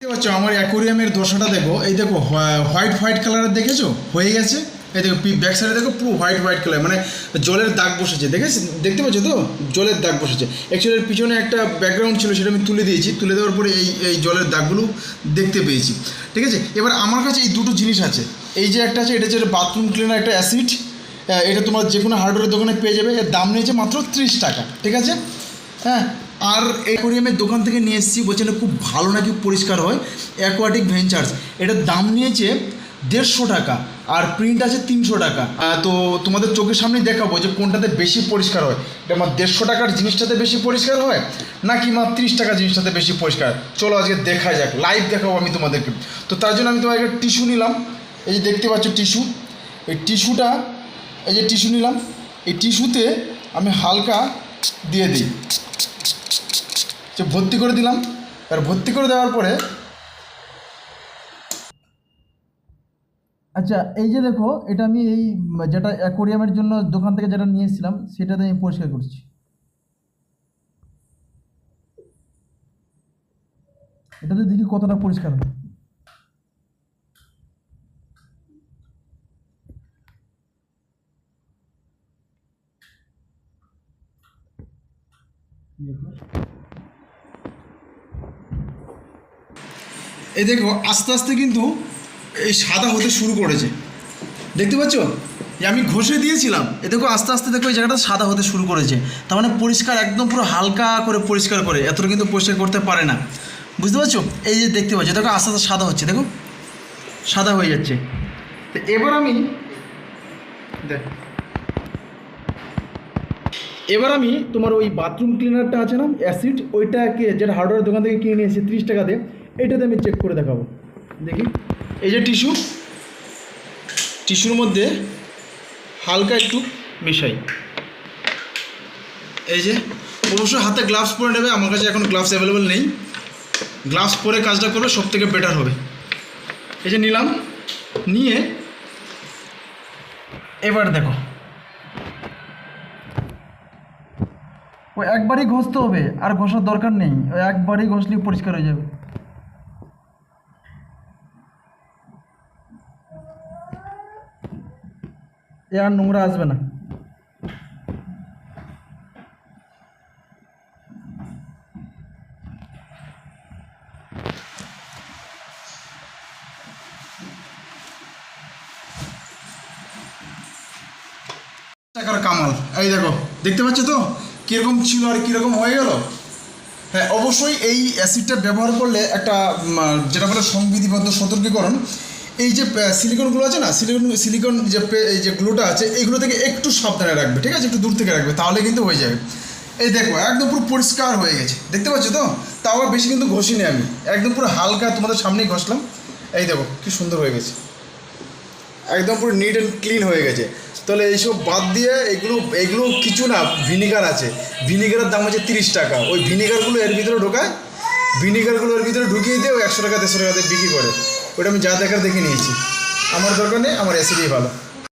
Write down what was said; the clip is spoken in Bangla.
দেখতে পাচ্ছ আমার অ্যাকোরিয়ামের দশাটা দেখো, এই দেখো হোয়াইট হোয়াইট কালারের দেখেছো হয়ে গেছে। এই দেখো ব্যাক সাইডে দেখো পুরো হোয়াইট হোয়াইট কালার, মানে জলের দাগ বসেছে, দেখতে পাচ্ছ তো জলের দাগ বসেছে। অ্যাকচুয়ালি এর পিছনে একটা ব্যাকগ্রাউন্ড ছিল, সেটা আমি তুলে দিয়েছি, তুলে দেওয়ার পরে এই জলের দাগগুলো দেখতে পেয়েছি। ঠিক আছে, এবার আমার কাছে এই দুটো জিনিস আছে। এই যে একটা আছে, এটা হচ্ছে বাথরুম ক্লিনার একটা অ্যাসিড, এটা তোমার যে কোনো হার্ডওয়্যারের দোকানে পেয়ে যাবে। এর দাম নিয়েছে মাত্র 30 টাকা। ঠিক আছে, হ্যাঁ। আর অ্যাকোরিয়ামের দোকান থেকে নিয়ে এসেছি, বলছে না খুব ভালো নাকি পরিষ্কার হয়, অ্যাকোয়াটিক ভেঞ্চার্স। এটার দাম নিয়েছে 150 টাকা, আর প্রিন্ট আছে 300 টাকা। তো তোমাদের চোখের সামনেই দেখাবো যে কোনটাতে বেশি পরিষ্কার হয়। এটা আমার 150 টাকার জিনিসটাতে বেশি পরিষ্কার হয় নাকি আমার 30 টাকার জিনিসটাতে বেশি পরিষ্কার। চলো আজকে দেখা যাক, লাইভ দেখাবো আমি তোমাদেরকে। তো তার জন্য আমি তোমার একটা টিস্যু নিলাম, এই যে দেখতে পাচ্ছ টিস্যু। এই টিস্যুটা, এই যে টিস্যু নিলাম, এই টিস্যুতে আমি হালকা দিয়ে দিই, যে ভর্তি করে দিলাম। আর ভর্তি করে দেওয়ার পরে আচ্ছা, এই যে দেখো, এটা আমি এই যেটা অ্যাকোরিয়ামের জন্য দোকান থেকে যেটা নিয়ে এসেছিলাম সেটাতে আমি পরিষ্কার করছি। এটাতে দেখি কতটা পরিষ্কার হয়। এই দেখো আস্তে আস্তে কিন্তু এই সাদা হতে শুরু করেছে, দেখতে পাচ্ছ? যে আমি ঘষে দিয়েছিলাম, এ দেখো আস্তে আস্তে দেখো এই জায়গাটা সাদা হতে শুরু করেছে। তার মানে পরিষ্কার একদম পুরো হালকা করে পরিষ্কার করে, এতটা কিন্তু পরিষ্কার করতে পারে না, বুঝতে পারছো? এই যে দেখতে পাচ্ছ, দেখো আস্তে আস্তে সাদা হচ্ছে, দেখো সাদা হয়ে যাচ্ছে। তো এবার আমি তোমার ওই বাথরুম ক্লিনারটা আছে না অ্যাসিড, ওইটাকে যেটা হার্ডওয়্যার দোকান থেকে কিনে নিয়েছি 30 টাকা দিয়ে, এটাতে আমি চেক করে দেখাবো। দেখি, এই যে টিস্যুর মধ্যে হালকা একটু মিশাই। এই যে অবশ্যই হাতে গ্লাভস পরে নেবে, আমার কাছে এখন গ্লাভস অ্যাভেলেবেল নেই, গ্লাভস পরে কাজটা করবে সব থেকে বেটার হবে। এই যে নিলাম, নিয়ে এবার দেখো ওই একবারই ঘষতে হবে, আর ঘষার দরকার নেই, ওই একবারই ঘষলেই পরিষ্কার হয়ে যাবে। এ আর নোংরা আসবে না। টাকার কামাল, এই দেখো দেখতে পাচ্ছ তো কীরকম ছিল আর কীরকম হয়ে গেল। হ্যাঁ, অবশ্যই এই অ্যাসিডটা ব্যবহার করলে একটা যেটা বলে সংবিধিবদ্ধ সতর্কীকরণ, এই যে সিলিকনগুলো আছে না, সিলিকন যে গ্লুটা আছে, এইগুলো থেকে একটু সাবধানে রাখবে, ঠিক আছে? একটু দূর থেকে রাখবে, তাহলে কিন্তু হয়ে যাবে। এই দেখো একদম পুরো পরিষ্কার হয়ে গেছে, দেখতে পাচ্ছ তো? তাও আর বেশি কিন্তু ঘষিনি আমি, একদম পুরো হালকা তোমাদের সামনেই ঘষলাম। এই দেখো কি সুন্দর হয়ে গেছে, একদম পুরো নিট অ্যান্ড ক্লিন হয়ে গেছে। তাহলে এইসব বাদ দিয়ে এগুলো কিছু না, ভিনিগার আছে, ভিনিগারের দাম হচ্ছে 30 টাকা। ওই ভিনিগারগুলো এর ভিতরে ঢোকায়, ভিনিগারগুলো এর ভিতরে ঢুকিয়ে দিয়ে ওই 100 টাকা 150 টাকাতে বিক্রি করে। ওটা আমি যা দেখার দেখে নিয়েছি, আমার দরকার নেই, আমার অ্যাসিডই ভালো।